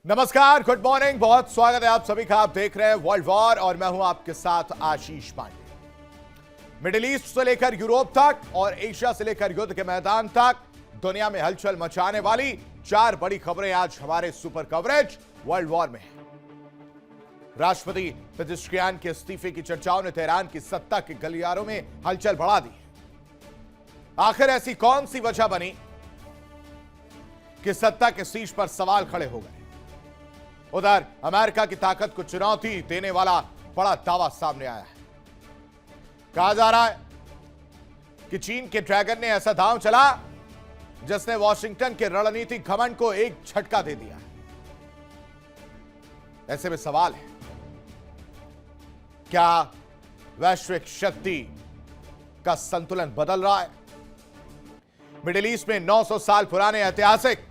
नमस्कार, good morning, बहुत स्वागत है आप सभी का। आप देख रहे हैं वर्ल्ड वॉर और मैं हूं आपके साथ आशीष पांडे। मिडिल ईस्ट से लेकर यूरोप तक और एशिया से लेकर युद्ध के मैदान तक दुनिया में हलचल मचाने वाली 4 बड़ी खबरें आज हमारे सुपर कवरेज वर्ल्ड वॉर में है। राष्ट्रपति पेजेश्कियान के इस्तीफे की चर्चाओं ने तेहरान की सत्ता के गलियारों में हलचल बढ़ा दी। आखिर ऐसी कौन सी वजह बनी कि सत्ता के शीर्ष पर सवाल खड़े हो गए? उधर अमेरिका की ताकत को चुनौती देने वाला बड़ा दावा सामने आया है। कहा जा रहा है कि चीन के ड्रैगन ने ऐसा दांव चला जिसने वॉशिंगटन के रणनीतिक घमंड को एक झटका दे दिया। ऐसे में सवाल है, क्या वैश्विक शक्ति का संतुलन बदल रहा है? मिडिल ईस्ट में 900 साल पुराने ऐतिहासिक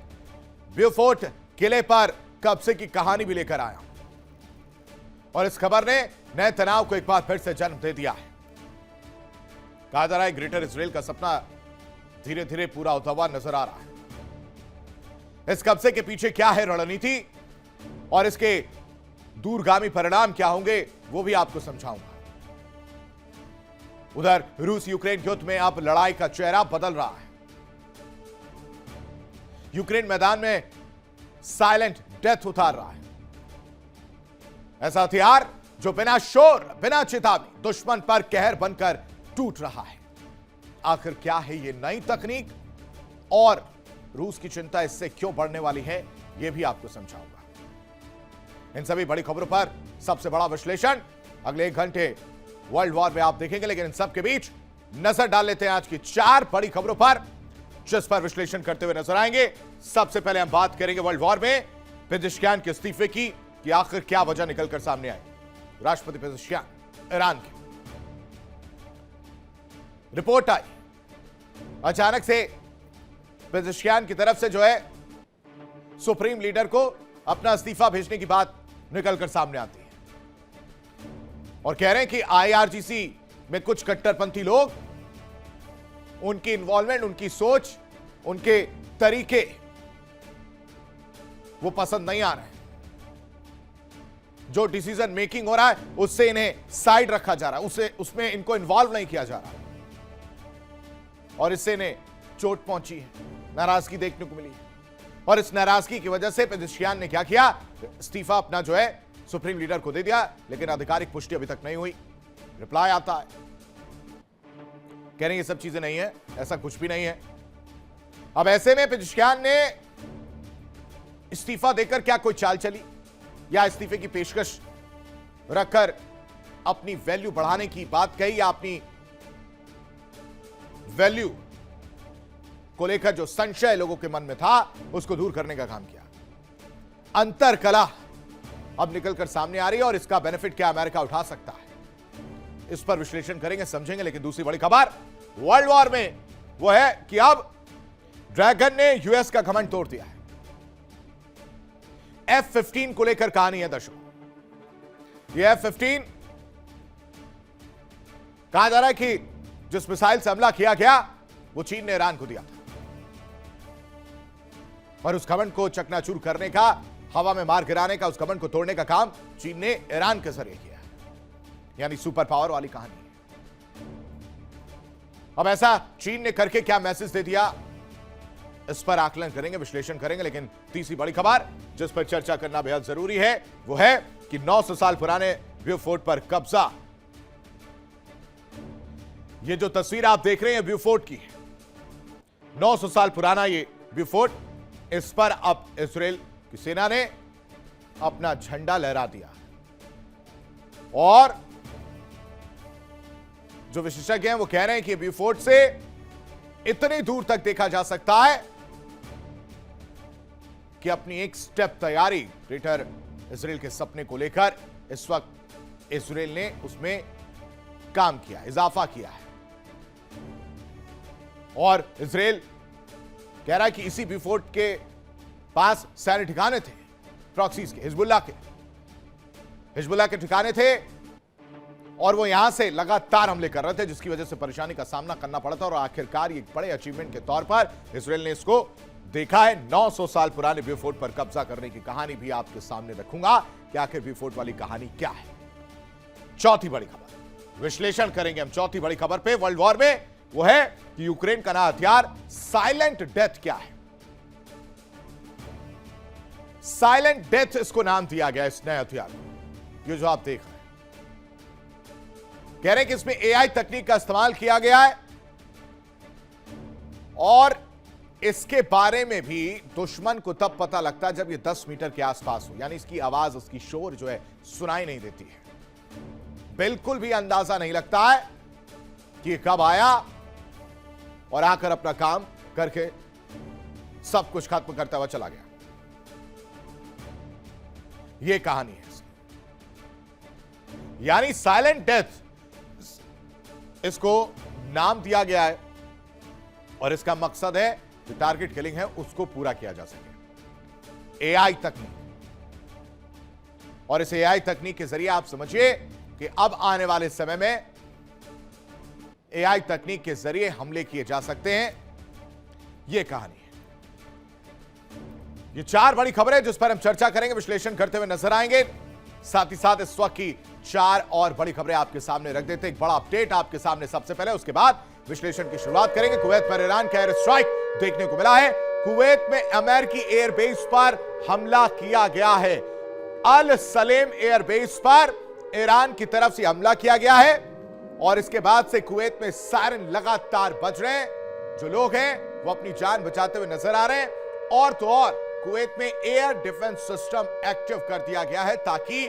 ब्यूफोर्ट किले पर कब्जे की कहानी भी लेकर आया और इस खबर ने नए तनाव को एक बार फिर से जन्म दे दिया है। कहा जा रहा है ग्रेटर इजराइल का सपना धीरे धीरे पूरा होता हुआ नजर आ रहा है। इस कब्जे के पीछे क्या है रणनीति और इसके दूरगामी परिणाम क्या होंगे वो भी आपको समझाऊंगा। उधर रूस यूक्रेन युद्ध में अब लड़ाई का चेहरा बदल रहा है। यूक्रेन मैदान में साइलेंट डेथ उतार रहा है। ऐसा हथियार जो बिना शोर बिना चेतावनी दुश्मन पर कहर बनकर टूट रहा है। आखिर क्या है ये नई तकनीक और रूस की चिंता इससे क्यों बढ़ने वाली है यह भी आपको समझाऊंगा। इन सभी बड़ी खबरों पर सबसे बड़ा विश्लेषण अगले 1 घंटे वर्ल्ड वॉर में आप देखेंगे, लेकिन इन सब के बीच नजर डाल लेते हैं आज की 4 बड़ी खबरों पर जिस पर विश्लेषण करते हुए नजर आएंगे। सबसे पहले हम बात करेंगे वर्ल्ड वॉर में पेजेश्कियान के इस्तीफे की कि आखिर क्या वजह निकलकर सामने आई। राष्ट्रपति पेजेश्कियान ईरान के रिपोर्ट आई अचानक से पेजेश्कियान की तरफ से जो है सुप्रीम लीडर को अपना इस्तीफा भेजने की बात निकलकर सामने आती है और कह रहे हैं कि आईआरजीसी में कुछ कट्टरपंथी लोग, उनकी इन्वॉल्वमेंट, उनकी सोच, उनके तरीके वो पसंद नहीं आ रहे हैं। जो डिसीजन मेकिंग हो रहा है उससे इन्हें साइड रखा जा रहा है, उसमें इनको इन्वॉल्व नहीं किया जा रहा और इससे इन्हें चोट पहुंची है, नाराजगी देखने को मिली है। और इस नाराजगी की वजह से पेजेश्कियान ने क्या किया, इस्तीफा अपना जो है सुप्रीम लीडर को दे दिया, लेकिन आधिकारिक पुष्टि अभी तक नहीं हुई। रिप्लाई आता है, कह रहे हैं ये सब चीजें नहीं है, ऐसा कुछ भी नहीं है। अब ऐसे में पेजेश्कियान ने इस्तीफा देकर क्या कोई चाल चली या इस्तीफे की पेशकश रखकर अपनी वैल्यू बढ़ाने की बात कही या अपनी वैल्यू को लेकर जो संशय लोगों के मन में था उसको दूर करने का काम किया। अंतर कला अब निकलकर सामने आ रही है और इसका बेनिफिट क्या अमेरिका उठा सकता है, इस पर विश्लेषण करेंगे, समझेंगे। लेकिन दूसरी बड़ी खबर वर्ल्ड वॉर में वो है कि अब ड्रैगन ने यूएस का घमंड तोड़ दिया है। F-15 को लेकर कहानी है दर्शकों। ये F-15 कहा जा रहा है कि जिस मिसाइल से हमला किया गया वो चीन ने ईरान को दिया था और उस घमंड को चकनाचूर करने का, हवा में मार गिराने का, उस घमंड को तोड़ने का काम चीन ने ईरान के जरिए किया, यानी सुपर पावर वाली कहानी है। अब ऐसा चीन ने करके क्या मैसेज दे दिया, इस पर आकलन करेंगे, विश्लेषण करेंगे। लेकिन तीसरी बड़ी खबर जिस पर चर्चा करना बेहद जरूरी है वो है कि 900 साल पुराने ब्यूफोर्ट पर कब्जा। ये जो तस्वीर आप देख रहे हैं ब्यूफोर्ट की, 900 साल पुराना ये ब्यूफोर्ट, इस पर अब इजराइल की सेना ने अपना झंडा लहरा दिया और जो विशेषज्ञ हैं वो कह रहे हैं कि ब्यूफोर्ट से इतनी दूर तक देखा जा सकता है कि अपनी एक स्टेप तैयारी ग्रेटर इजराइल के सपने को लेकर इस वक्त इजराइल ने उसमें काम किया, इजाफा किया है। और इजराइल कह रहा है कि इसी ब्यूफोर्ट के पास सारे ठिकाने थे प्रॉक्सीज के, हिजबुल्लाह के ठिकाने थे और वो यहां से लगातार हमले कर रहे थे, जिसकी वजह से परेशानी का सामना करना पड़ा था और आखिरकार एक बड़े अचीवमेंट के तौर पर इजराइल ने इसको देखा है। 900 साल पुराने विस्फोट पर कब्जा करने की कहानी भी आपके सामने रखूंगा कि आखिर विस्फोट वाली कहानी क्या है। चौथी बड़ी खबर विश्लेषण करेंगे हम चौथी बड़ी खबर पे वर्ल्ड वॉर में, वो है कि यूक्रेन का नया हथियार साइलेंट डेथ क्या है। साइलेंट डेथ इसको नाम दिया गया इस नए हथियार को। ये जो आप देख रहे हैं, कह रहे हैं कि इसमें एआई तकनीक का इस्तेमाल किया गया है और इसके बारे में भी दुश्मन को तब पता लगता है जब ये 10 मीटर के आसपास हो, यानी इसकी आवाज, उसकी शोर जो है सुनाई नहीं देती है। बिल्कुल भी अंदाजा नहीं लगता है कि ये कब आया और आकर अपना काम करके सब कुछ खत्म करता हुआ चला गया। ये कहानी है इसकी, यानी साइलेंट डेथ इसको नाम दिया गया है और इसका मकसद है जो टारगेट किलिंग है उसको पूरा किया जा सके। एआई तकनीक, और इस एआई तकनीक के जरिए आप समझिए कि अब आने वाले समय में एआई तकनीक के जरिए हमले किए जा सकते हैं। यह कहानी है। ये 4 बड़ी खबरें जिस पर हम चर्चा करेंगे, विश्लेषण करते हुए नजर आएंगे। साथ ही साथ इस वक्त की 4 और बड़ी खबरें आपके सामने रख देते हैं। एक बड़ा अपडेट आपके सामने सबसे पहले, उसके बाद विश्लेषण की शुरुआत करेंगे। कुवैत पर ईरान का एयर स्ट्राइक देखने को मिला है। कुवैत में अमेरिकी एयरबेस पर हमला किया गया है। अल सलेम एयरबेस पर ईरान की तरफ से हमला किया गया है और इसके बाद से कुवैत में सायरन लगातार बज रहे हैं। जो लोग हैं वो अपनी जान बचाते हुए नजर आ रहे हैं। और तो और कुवैत में एयर डिफेंस सिस्टम एक्टिव कर दिया गया है ताकि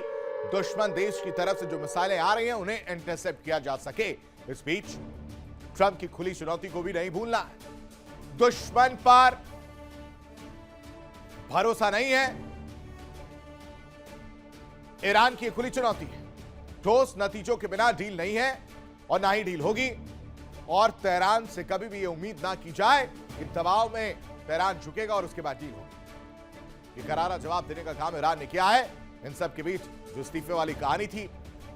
दुश्मन देश की तरफ से जो मिसाइलें आ रही हैं उन्हें इंटरसेप्ट किया जा सके। इस बीच ट्रंप की खुली चुनौती को भी नहीं भूलना है। दुश्मन पर भरोसा नहीं है। ईरान की खुली चुनौती है। ठोस नतीजों के बिना डील नहीं है और ना ही डील होगी। और तेहरान से कभी भी यह उम्मीद ना की जाए कि दबाव में तेहरान झुकेगा और उसके बाद डील होगी। ये करारा जवाब देने का काम ईरान ने किया है। इन सब के बीच जो इस्तीफे वाली कहानी थी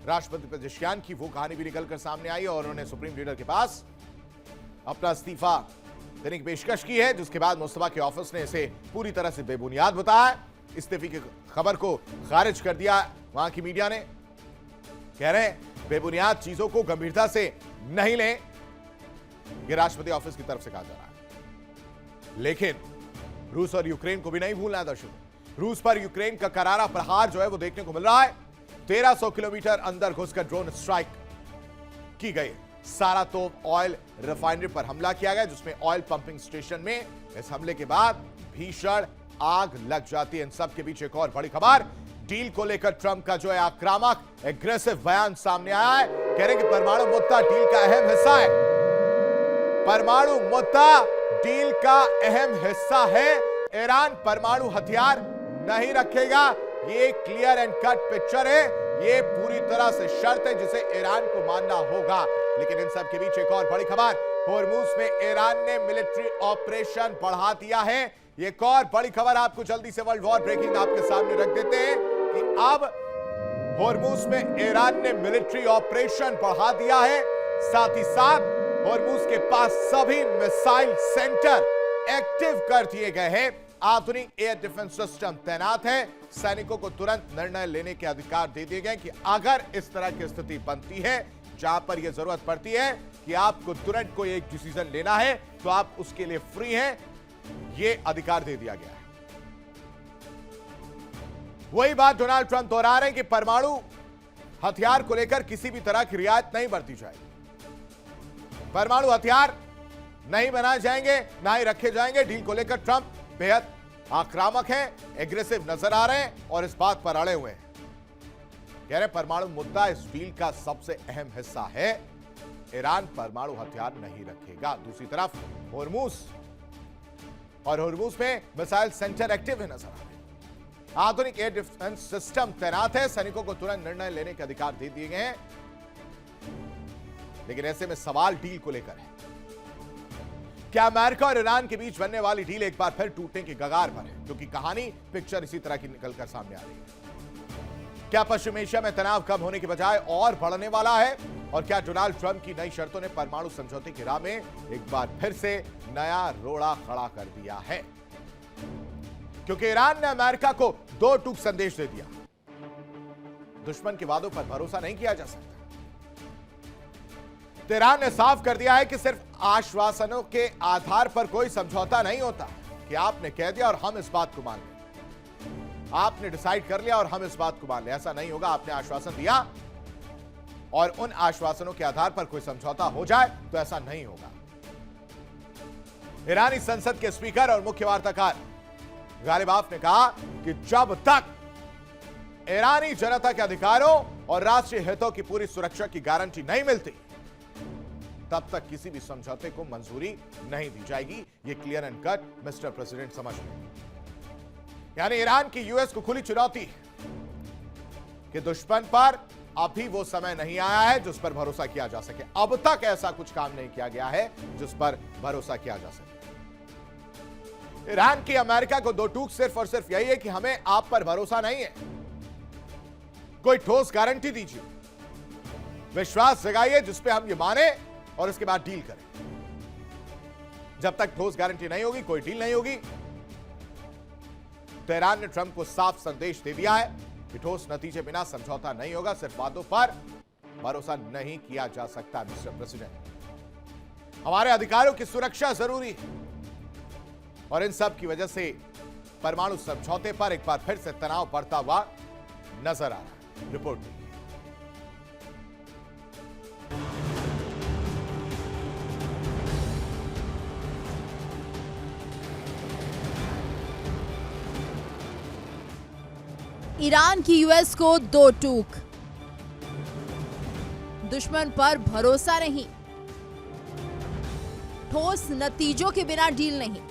राष्ट्रपति पेजेश्कियान की, वो कहानी भी निकलकर सामने आई और उन्होंने सुप्रीम लीडर के पास अपना इस्तीफा देने की पेशकश की है, जिसके बाद मुस्तफा के ऑफिस ने इसे पूरी तरह से बेबुनियाद बताया। इस्तीफे की खबर को खारिज कर दिया वहां की मीडिया ने। कह रहे हैं बेबुनियाद चीजों को गंभीरता से नहीं लें, यह राष्ट्रपति ऑफिस की तरफ से कहा जा रहा है। लेकिन रूस और यूक्रेन को भी नहीं भूलना है दर्शकों। रूस पर यूक्रेन का करारा प्रहार जो है वो देखने को मिल रहा है। 1300 किलोमीटर अंदर घुसकर ड्रोन स्ट्राइक की गई। सारातोव ऑयल रिफाइनरी पर हमला किया गया, जिसमें ऑयल पंपिंग स्टेशन में इस हमले के बाद भीषण आग लग जाती है। इन सब के बीच एक और बड़ी खबर, डील को लेकर ट्रंप का जो है आक्रामक एग्रेसिव बयान सामने आया है। कह रहे कि परमाणु मुद्दा डील का अहम हिस्सा है। परमाणु मुद्दा डील का अहम हिस्सा है। ईरान परमाणु हथियार नहीं रखेगा। ये क्लियर एंड कट पिक्चर है। ये पूरी तरह से शर्त है जिसे ईरान को मानना होगा। लेकिन इन सब के बीच एक और बड़ी खबर, होर्मुज में ईरान ने मिलिट्री ऑपरेशन बढ़ा दिया है। ये एक और बड़ी खबर आपको जल्दी से वर्ल्ड वॉर ब्रेकिंग आपके सामने रख देते हैं कि अब होर्मुज में ईरान ने मिलिट्री ऑपरेशन बढ़ा दिया है। साथ ही साथ होर्मुज के पास सभी मिसाइल सेंटर एक्टिव कर दिए गए हैं। आधुनिक एयर डिफेंस सिस्टम तैनात है। सैनिकों को तुरंत निर्णय लेने के अधिकार दे दिए गए कि अगर इस तरह की स्थिति बनती है जहां पर यह जरूरत पड़ती है कि आपको तुरंत कोई एक डिसीजन लेना है तो आप उसके लिए फ्री हैं, यह अधिकार दे दिया गया है। वही बात डोनाल्ड ट्रंप दोहरा रहे हैं कि परमाणु हथियार को लेकर किसी भी तरह की रियायत नहीं बरती जाएगी। परमाणु हथियार नहीं बनाए जाएंगे, ना ही रखे जाएंगे। डील को लेकर ट्रंप बेहद आक्रामक है, एग्रेसिव नजर आ रहे हैं और इस बात पर अड़े हुए हैं। कह रहे परमाणु मुद्दा इस डील का सबसे अहम हिस्सा है। ईरान परमाणु हथियार नहीं रखेगा। दूसरी तरफ होर्मुज में मिसाइल सेंटर एक्टिव है नजर आ रहे हैं। आधुनिक एयर डिफेंस सिस्टम तैनात है। सैनिकों को तुरंत निर्णय लेने के अधिकार दे दिए गए हैं। लेकिन ऐसे में सवाल डील को लेकर है। क्या अमेरिका और ईरान के बीच बनने वाली डील एक बार फिर टूटने की कगार पर है? क्योंकि कहानी पिक्चर इसी तरह की निकलकर सामने आ रही है। क्या पश्चिम एशिया में तनाव कम होने के बजाय और बढ़ने वाला है? और क्या डोनाल्ड ट्रंप की नई शर्तों ने परमाणु समझौते की राह में एक बार फिर से नया रोड़ा खड़ा कर दिया है? क्योंकि ईरान ने अमेरिका को दो टूक संदेश दे दिया। दुश्मन के वादों पर भरोसा नहीं किया जा सकता। ईरान ने साफ कर दिया है कि सिर्फ आश्वासनों के आधार पर कोई समझौता नहीं होता कि आपने कह दिया और हम इस बात को मान लें, आपने डिसाइड कर लिया और हम इस बात को मान लें। ऐसा नहीं होगा। आपने आश्वासन दिया और उन आश्वासनों के आधार पर कोई समझौता हो जाए तो ऐसा नहीं होगा। ईरानी संसद के स्पीकर और मुख्य वार्ताकार गालिबाफ ने कहा कि जब तक ईरानी जनता के अधिकारों और राष्ट्रीय हितों की पूरी सुरक्षा की गारंटी नहीं मिलती, तब तक किसी भी समझौते को मंजूरी नहीं दी जाएगी। यह clear and cut mister president समझ लें। यानी ईरान की यूएस को खुली चुनौती कि दुश्मन पर अभी वो समय नहीं आया है जिस पर भरोसा किया जा सके। अब तक ऐसा कुछ काम नहीं किया गया है जिस पर भरोसा किया जा सके। ईरान की अमेरिका को दो टूक सिर्फ और सिर्फ यही है कि हमें आप पर भरोसा नहीं है, कोई ठोस गारंटी दीजिए, विश्वास जगाइए जिस पे हम ये माने और इसके बाद डील करें। जब तक ठोस गारंटी नहीं होगी कोई डील नहीं होगी। तो ईरान ने ट्रंप को साफ संदेश दे दिया है कि ठोस नतीजे बिना समझौता नहीं होगा। सिर्फ वादों पर भरोसा नहीं किया जा सकता। मिस्टर प्रेसिडेंट, हमारे अधिकारों की सुरक्षा जरूरी है और इन सब की वजह से परमाणु समझौते पर एक बार फिर से तनाव बढ़ता हुआ नजर आ रहा है। रिपोर्ट देखिए। ईरान की यूएस को दो टूक, दुश्मन पर भरोसा नहीं, ठोस नतीजों के बिना डील नहीं।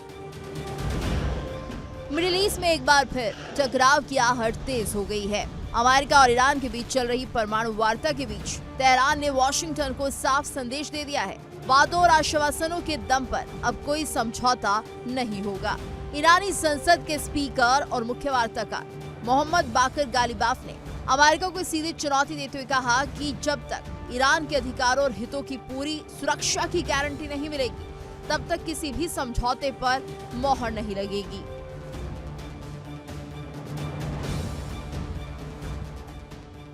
मिडिल ईस्ट में एक बार फिर टकराव की आहट तेज हो गई है। अमेरिका और ईरान के बीच चल रही परमाणु वार्ता के बीच तेहरान ने वॉशिंगटन को साफ संदेश दे दिया है, वादों और आश्वासनों के दम पर अब कोई समझौता नहीं होगा। ईरानी संसद के स्पीकर और मुख्य वार्ताकार मोहम्मद बाकर गालिबाफ ने अमेरिका को सीधी चुनौती देते हुए कहा कि जब तक ईरान के अधिकारों और हितों की पूरी सुरक्षा की गारंटी नहीं मिलेगी, तब तक किसी भी समझौते पर मोहर नहीं लगेगी।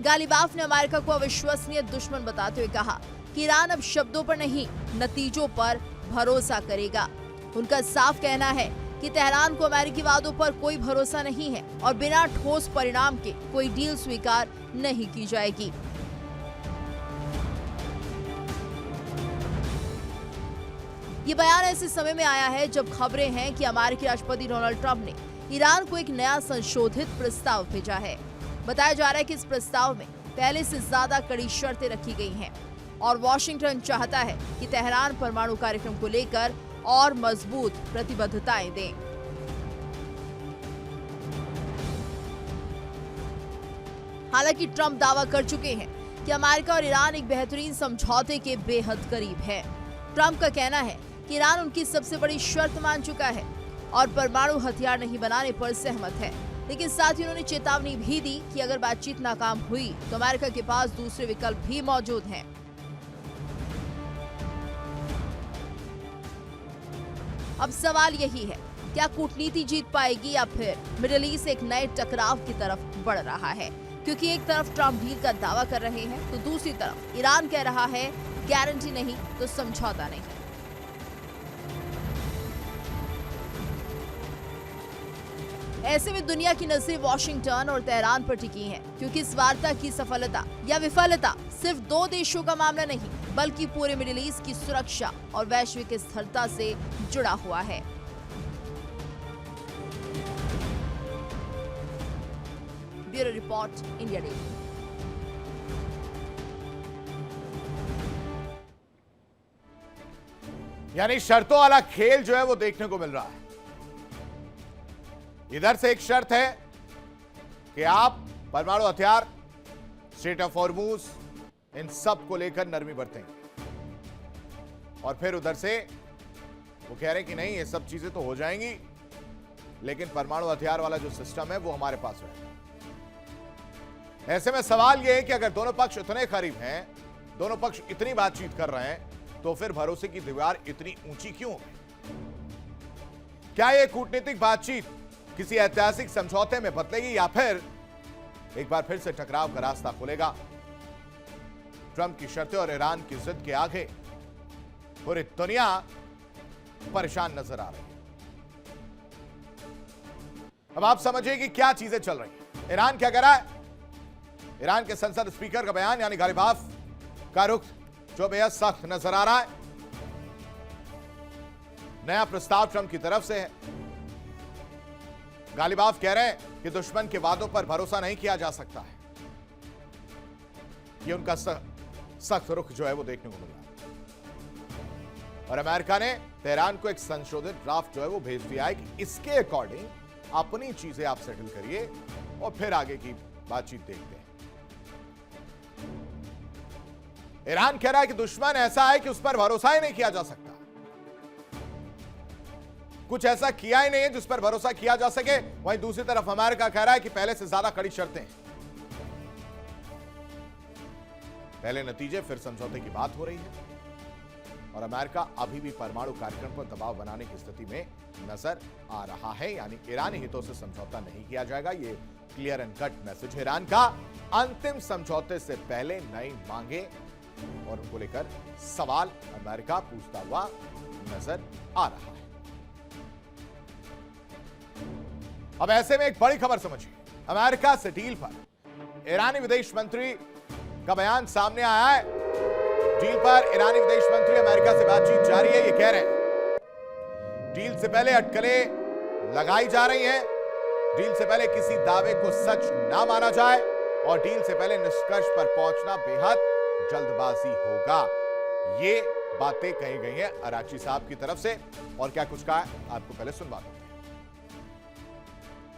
गालिबाफ ने अमेरिका को अविश्वसनीय दुश्मन बताते हुए कहा कि ईरान अब शब्दों पर नहीं, नतीजों पर भरोसा करेगा। उनका साफ कहना है कि तेहरान को अमेरिकी वादों पर कोई भरोसा नहीं है और बिना ठोस परिणाम के कोई डील स्वीकार नहीं की जाएगी। ये बयान ऐसे समय में आया है जब खबरें हैं कि अमेरिकी राष्ट्रपति डोनाल्ड ट्रंप ने ईरान को एक नया संशोधित प्रस्ताव भेजा है। बताया जा रहा है कि इस प्रस्ताव में पहले से ज्यादा कड़ी शर्तें रखी गई हैं और वॉशिंगटन चाहता है कि तेहरान परमाणु कार्यक्रम को लेकर और मजबूत प्रतिबद्धताएं दें। हालांकि ट्रंप दावा कर चुके हैं कि अमेरिका और ईरान एक बेहतरीन समझौते के बेहद करीब है। ट्रंप का कहना है कि ईरान उनकी सबसे बड़ी शर्त मान चुका है और परमाणु हथियार नहीं बनाने पर सहमत है, लेकिन साथ ही उन्होंने चेतावनी भी दी कि अगर बातचीत नाकाम हुई तो अमेरिका के पास दूसरे विकल्प भी मौजूद हैं। अब सवाल यही है, क्या कूटनीति जीत पाएगी या फिर मिडिल ईस्ट एक नए टकराव की तरफ बढ़ रहा है? क्योंकि एक तरफ ट्रंप डील का दावा कर रहे हैं तो दूसरी तरफ ईरान कह रहा है गारंटी नहीं तो समझौता नहीं। ऐसे में दुनिया की नजरें वॉशिंगटन और तेहरान पर टिकी हैं, क्योंकि इस वार्ता की सफलता या विफलता सिर्फ दो देशों का मामला नहीं बल्कि पूरे मिडिल ईस्ट की सुरक्षा और वैश्विक स्थिरता से जुड़ा हुआ है। Bureau report, India daily. यानी शर्तों वाला खेल जो है वो देखने को मिल रहा है। इधर से एक शर्त है कि आप परमाणु हथियार, स्ट्रेट ऑफ हॉर्मुज, इन सब को लेकर नरमी बरतेंगे, और फिर उधर से वो कह रहे हैं कि नहीं, ये सब चीजें तो हो जाएंगी लेकिन परमाणु हथियार वाला जो सिस्टम है वो हमारे पास रहेगा। ऐसे में सवाल यह है कि अगर दोनों पक्ष इतने करीब हैं, दोनों पक्ष इतनी बातचीत कर रहे हैं, तो फिर भरोसे की दीवार इतनी ऊंची क्यों हो गई? क्या यह कूटनीतिक बातचीत किसी ऐतिहासिक समझौते में बदलेगी या फिर एक बार फिर से टकराव का रास्ता खुलेगा। ट्रंप की शर्तें और ईरान की जिद के आगे पूरी दुनिया परेशान नजर आ रही है। अब आप समझिए कि क्या चीजें चल रही हैं। ईरान क्या कह रहा है? ईरान के संसद स्पीकर का बयान यानी गालिबाफ का रुख जो बेहद सख्त नजर आ रहा है। नया प्रस्ताव ट्रंप की तरफ से है। गालिबाफ कह रहे हैं कि दुश्मन के वादों पर भरोसा नहीं किया जा सकता है। ये उनका सख्त रुख जो है वो देखने को मिल रहा है। और अमेरिका ने तेहरान को एक संशोधित ड्राफ्ट जो है वो भेज दिया है कि इसके अकॉर्डिंग अपनी चीजें आप सेटल करिए और फिर आगे की बातचीत देखते हैं। ईरान कह रहा है कि दुश्मन ऐसा है कि उस पर भरोसा ही नहीं किया जा सकता। कुछ ऐसा किया ही नहीं है जिस पर भरोसा किया जा सके। वहीं दूसरी तरफ अमेरिका कह रहा है कि पहले से ज्यादा कड़ी शर्तें हैं। पहले नतीजे फिर समझौते की बात हो रही है और अमेरिका अभी भी परमाणु कार्यक्रम पर दबाव बनाने की स्थिति में नजर आ रहा है। यानी ईरानी हितों से समझौता नहीं किया जाएगा। ये clear and cut message Iran का। अंतिम समझौते से पहले नई मांगे और उनको लेकर सवाल अमेरिका पूछता हुआ नजर आ रहा है। अब ऐसे में एक बड़ी खबर समझिए। अमेरिका से डील पर ईरानी विदेश मंत्री का बयान सामने आया है। डील पर ईरानी विदेश मंत्री अमेरिका से बातचीत जारी है। ये कह रहे हैं डील से पहले अटकलें लगाई जा रही हैं। डील से पहले किसी दावे को सच ना माना जाए और डील से पहले निष्कर्ष पर पहुंचना बेहद जल्दबाजी होगा। ये बातें कही गई हैं अराची साहब की तरफ से। और क्या कुछ कहा है आपको पहले सुनवा दो।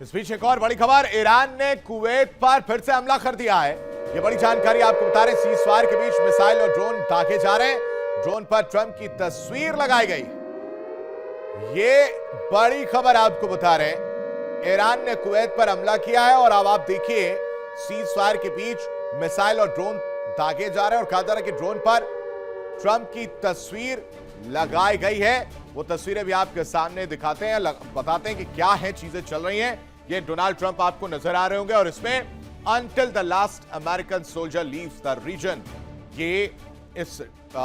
इस बीच एक और बड़ी खबर। ईरान ने कुवैत पर फिर से हमला कर दिया है। यह बड़ी जानकारी आपको बता रहे हैं। सीज़फायर के बीच मिसाइल और ड्रोन दागे जा रहे हैं। ड्रोन पर ट्रंप की तस्वीर लगाई गई। ये बड़ी खबर आपको बता रहे हैं। ईरान ने कुवैत पर हमला किया है और अब आप देखिए सीज़फायर के बीच मिसाइल और ड्रोन दागे जा रहे हैं और कहा जा रहा है कि ड्रोन पर ट्रंप की तस्वीर लगाई गई है। वो तस्वीरें भी आपके सामने दिखाते हैं, बताते हैं कि क्या है चीजें चल रही हैं। ये डोनाल्ड ट्रंप आपको नजर आ रहे होंगे और इसमें until the last American soldier leaves the region, ये इस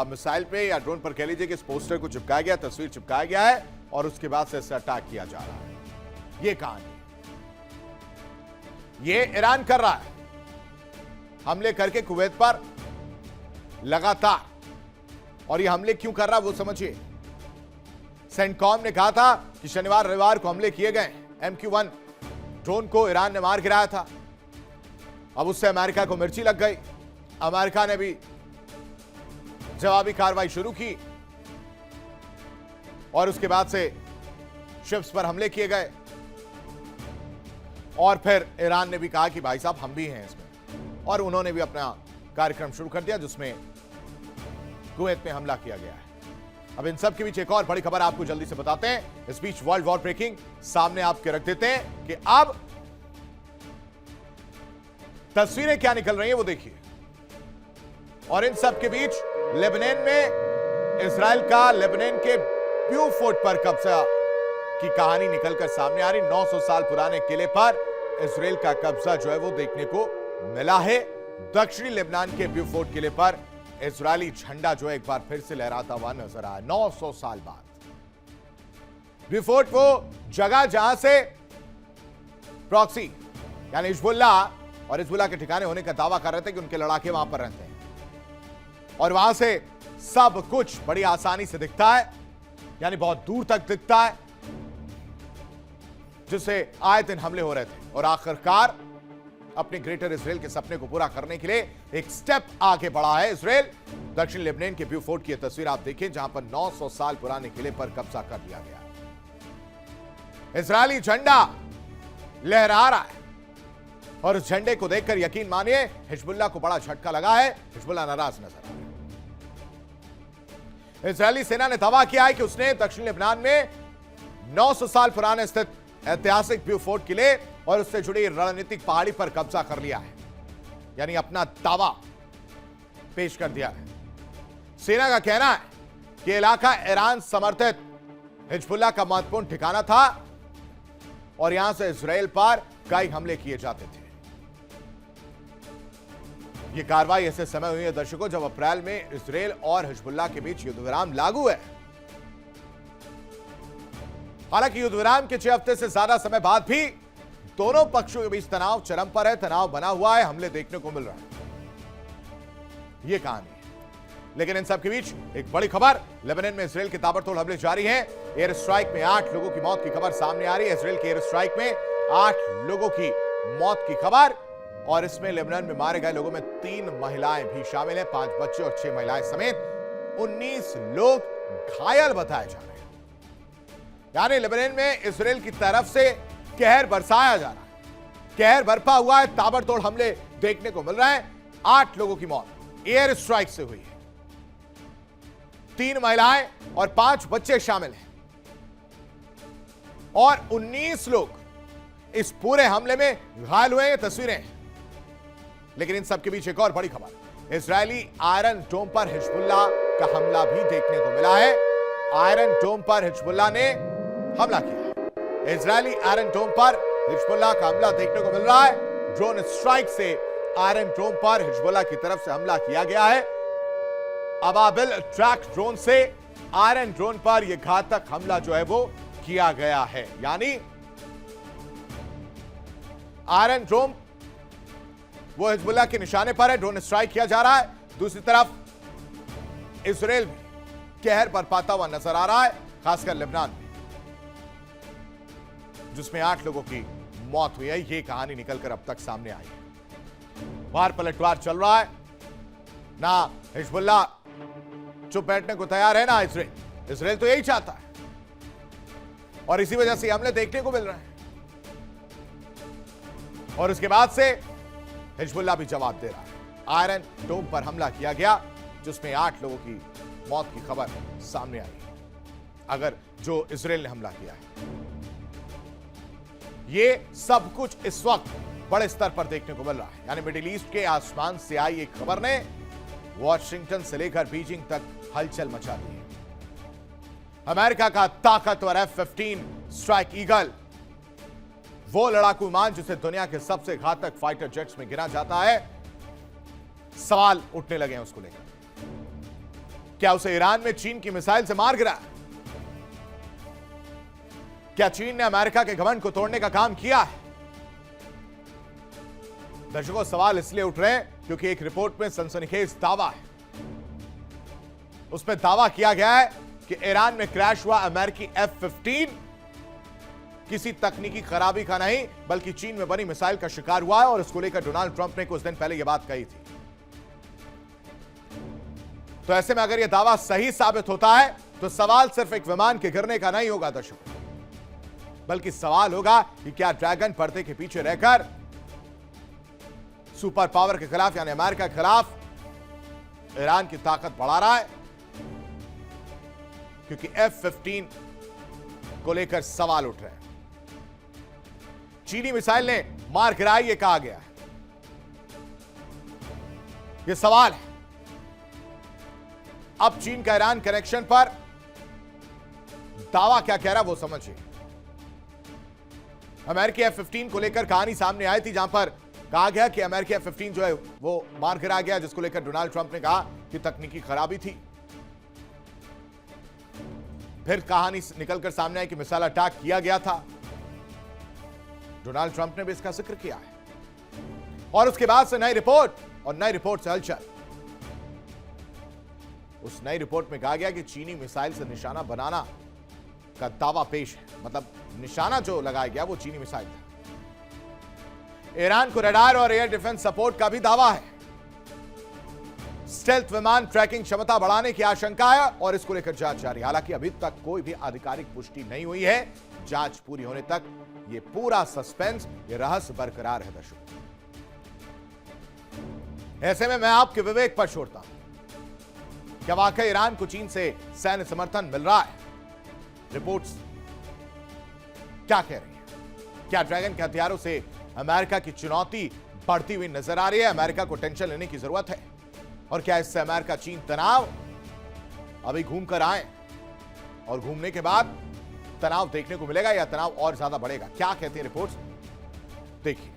मिसाइल पे या ड्रोन पर कह लीजिए कि इस पोस्टर को चिपकाया गया, तस्वीर चिपकाया गया है और उसके बाद से इसे अटैक किया जा रहा है। ये कहानी ये ईरान कर रहा है हमले करके कुवैत पर लगातार। और ये हमले क्यों कर रहा है वो समझिए। सेंटकॉम ने कहा था कि शनिवार रविवार को हमले किए गए। MQ-1 ड्रोन को ईरान ने मार गिराया था। अब उससे अमेरिका को मिर्ची लग गई। अमेरिका ने भी जवाबी कार्रवाई शुरू की और उसके बाद से शिप्स पर हमले किए गए। और फिर ईरान ने भी कहा कि भाई साहब हम भी हैं इसमें, और उन्होंने भी अपना कार्यक्रम शुरू कर दिया जिसमें कुवैत में हमला किया गया है। अब इन सब के बीच एक और बड़ी खबर आपको जल्दी से बताते हैं। इस बीच वर्ल्ड वॉर ब्रेकिंग सामने आपके रख देते हैं कि अब तस्वीरें क्या निकल रही हैं वो देखिए। और इन सब के बीच लेबनान में इजराइल का लेबनान के ब्यूफोर्ट पर कब्जा की कहानी निकलकर सामने आ रही। 900 साल पुराने किले पर इजराइल का कब्जा जो है वो देखने को मिला है। दक्षिणी लेबनान के ब्यूफोर्ट किले पर इजरायली झंडा जो है एक बार फिर से लहराता हुआ नजर आया 900 साल बाद। ब्यूफोर्ट वो जगह जहां से प्रॉक्सी यानी हिजबुल्लाह और हिजबुल्लाह के ठिकाने होने का दावा कर रहे थे कि उनके लड़ाके वहां पर रहते हैं और वहां से सब कुछ बड़ी आसानी से दिखता है, यानी बहुत दूर तक दिखता है, जिससे आए दिन हमले हो रहे थे। और आखिरकार अपने ग्रेटर इजराइल के सपने को पूरा करने के लिए एक स्टेप आगे बढ़ा है इजराइल। दक्षिण लेबनान के ब्यूफोर्ट की तस्वीर आप देखें जहां पर 900 साल पुराने किले पर कब्जा कर लिया गया। इजरायली झंडा लहरा रहा है और इस झंडे को देखकर यकीन मानिए हिजबुल्लाह को बड़ा झटका लगा है। हिजबुल्लाह नाराज नजर आ रहा है। इजरायली सेना ने दावा किया है कि उसने दक्षिण लेबनान में 900 साल पुराने स्थित ऐतिहासिक व्यू फोर्ट किले और उससे जुड़ी रणनीतिक पहाड़ी पर कब्जा कर लिया है, यानी अपना दावा पेश कर दिया है। सेना का कहना है कि इलाका ईरान समर्थित हिजबुल्लाह का महत्वपूर्ण ठिकाना था और यहां से इजराइल पर कई हमले किए जाते थे। यह कार्रवाई ऐसे समय हुई है दर्शकों जब अप्रैल में इजराइल और हिजबुल्लाह के बीच युद्ध विराम लागू है। हालांकि युद्ध विराम के 6 हफ्ते से ज्यादा समय बाद भी दोनों पक्षों के बीच तनाव चरम पर है, तनाव बना हुआ है, हमले देखने को मिल रहा है। यह कहानी है। लेकिन इन सब के बीच एक बड़ी खबर, लेबनान में इजराइल के ताबड़तोड़ हमले जारी हैं। एयर स्ट्राइक में 8 लोगों की मौत की खबर सामने आ रही है। इजराइल के एयर स्ट्राइक में 8 लोगों की मौत की खबर और इसमें लेबनान में मारे गए लोगों में 3 महिलाएं भी शामिल हैं। 5 बच्चे और 6 महिलाएं समेत 19 लोग घायल बताए जा रहे हैं। यानी लेबनान में इजराइल की तरफ से कहर बरसाया जा रहा है, कहर बरपा हुआ है, ताबड़तोड़ हमले देखने को मिल रहे हैं। 8 लोगों की मौत एयर स्ट्राइक से हुई है, 3 महिलाएं और 5 बच्चे शामिल हैं और 19 लोग इस पूरे हमले में घायल हुए हैं। तस्वीरें हैं। लेकिन इन सब के बीच एक और बड़ी खबर, इजरायली आयरन डोम पर हिजबुल्लाह का हमला भी देखने को मिला है। आयरन डोम पर हिजबुल्लाह ने हमला किया। इजरायली आयरन डोम पर हिजबुल्लाह का हमला देखने को मिल रहा है। ड्रोन स्ट्राइक से आयरन डोम पर हिजबुल्लाह की तरफ से हमला किया गया है। अबाबिल ट्रैक ड्रोन से आयरन ड्रोन पर यह घातक हमला जो है वो किया गया है। यानी आयरन ड्रोन वो हिजबुल्लाह के निशाने पर है, ड्रोन स्ट्राइक किया जा रहा है। दूसरी तरफ इजराइल भी कहर बरपाता हुआ नजर आ रहा है, खासकर लेबनान में, जिसमें 8 लोगों की मौत हुई है। यह कहानी निकलकर अब तक सामने आई है। बाहर पलटवार चल रहा है, ना हिजबुल्लाह चुप बैठने को तैयार है ना इजराइल। इजराइल तो यही चाहता है और इसी वजह से हमले देखने को मिल रहे हैं। और उसके बाद से हिजबुल्लाह भी जवाब दे रहा है। आयरन डोम पर हमला किया गया जिसमें 8 लोगों की मौत की खबर सामने आई है, अगर जो इजराइल ने हमला किया है। ये सब कुछ इस वक्त बड़े स्तर पर देखने को मिल रहा है। यानी मिडिल ईस्ट के आसमान से आई एक खबर ने वॉशिंगटन से लेकर बीजिंग तक हलचल मचा दी है। अमेरिका का ताकतवर F-15 स्ट्राइक ईगल, वो लड़ाकू विमान जिसे दुनिया के सबसे घातक फाइटर जेट्स में गिना जाता है, सवाल उठने लगे हैं उसको लेकर। क्या उसे ईरान में चीन की मिसाइल से मार गिरा? क्या चीन ने अमेरिका के घमंड को तोड़ने का काम किया है? दर्शकों, सवाल इसलिए उठ रहे हैं क्योंकि एक रिपोर्ट में सनसनीखेज दावा है। उसमें दावा किया गया है कि ईरान में क्रैश हुआ अमेरिकी F-15 किसी तकनीकी खराबी का नहीं बल्कि चीन में बनी मिसाइल का शिकार हुआ है और इसको लेकर डोनाल्ड ट्रंप ने कुछ दिन पहले यह बात कही थी। तो ऐसे में अगर यह दावा सही साबित होता है तो सवाल सिर्फ एक विमान के गिरने का नहीं होगा दर्शकों, बल्कि सवाल होगा कि क्या ड्रैगन पर्दे के पीछे रहकर सुपर पावर के खिलाफ यानी अमेरिका के खिलाफ ईरान की ताकत बढ़ा रहा है? क्योंकि F-15 को लेकर सवाल उठ रहे हैं। चीनी मिसाइल ने मार गिराई ये कहा गया है। यह सवाल है। अब चीन का ईरान कनेक्शन पर दावा क्या कह रहा है वो समझिए। अमेरिकी F-15 को लेकर कहानी सामने आई थी जहां पर कहा गया कि अमेरिकी F-15 जो है वो मार गिरा गया, जिसको लेकर डोनाल्ड ट्रंप ने कहा कि तकनीकी खराबी थी। फिर कहानी निकलकर सामने आई कि मिसाइल अटैक किया गया था। डोनाल्ड ट्रंप ने भी इसका जिक्र किया है और उसके बाद से नई रिपोर्ट और नई रिपोर्ट से हलचल। उस नई रिपोर्ट में कहा गया कि चीनी मिसाइल से निशाना बनाना का दावा पेश है, मतलब निशाना जो लगाया गया वो चीनी मिसाइल था। ईरान को रडार और एयर डिफेंस सपोर्ट का भी दावा है। स्टेल्थ विमान ट्रैकिंग क्षमता बढ़ाने की आशंका है और इसको लेकर जांच जारी है। हालांकि अभी तक कोई भी आधिकारिक पुष्टि नहीं हुई है। जांच पूरी होने तक ये पूरा सस्पेंस, ये रहस्य बरकरार है दर्शकों। ऐसे में मैं आपके विवेक पर छोड़ता हूं, क्या वाकई ईरान को चीन से सैन्य समर्थन मिल रहा है? रिपोर्ट्स क्या कह रही है? क्या ड्रैगन के हथियारों से अमेरिका की चुनौती बढ़ती हुई नजर आ रही है? अमेरिका को टेंशन लेने की जरूरत है? और क्या इससे अमेरिका चीन तनाव अभी घूम कर आए और घूमने के बाद तनाव देखने को मिलेगा या तनाव और ज्यादा बढ़ेगा? क्या कहते हैं रिपोर्ट्स, देखिए।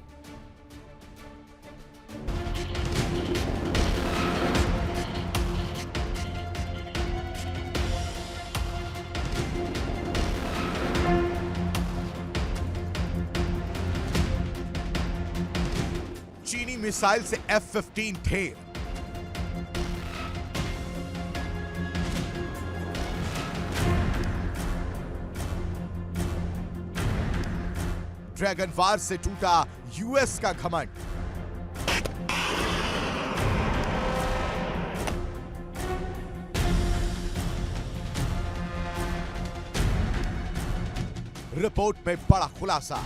चीनी मिसाइल से F-15 ढेर। ड्रैगन वार से टूटा यूएस का घमंड। रिपोर्ट में बड़ा खुलासा।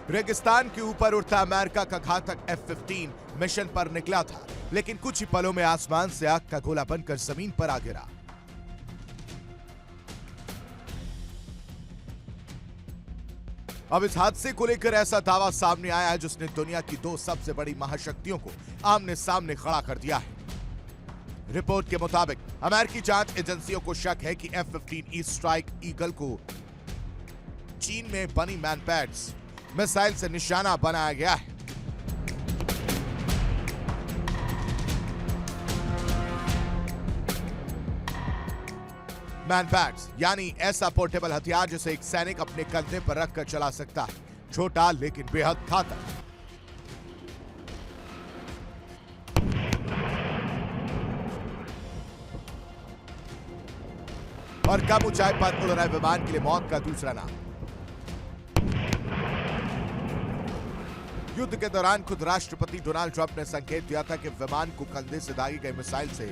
रेगिस्तान के ऊपर उड़ता अमेरिका का घातक F-15 मिशन पर निकला था, लेकिन कुछ ही पलों में आसमान से आग का गोला बनकर जमीन पर आ गिरा। अब इस हादसे को लेकर ऐसा दावा सामने आया है जिसने दुनिया की दो सबसे बड़ी महाशक्तियों को आमने सामने खड़ा कर दिया है। रिपोर्ट के मुताबिक अमेरिकी जांच एजेंसियों को शक है कि F-15E स्ट्राइक ईगल को चीन में बनी मैनपैड्स मिसाइल से निशाना बनाया गया है। मैनपैड्स यानी ऐसा पोर्टेबल हथियार जिसे एक सैनिक अपने कंधे पर रखकर चला सकता है, छोटा लेकिन बेहद घातक। और कम ऊंचाई पर उड़ रहे विमान के लिए मौत का दूसरा नाम। युद्ध के दौरान खुद राष्ट्रपति डोनाल्ड ट्रंप ने संकेत दिया था कि विमान को कंधे से दागी गई मिसाइल से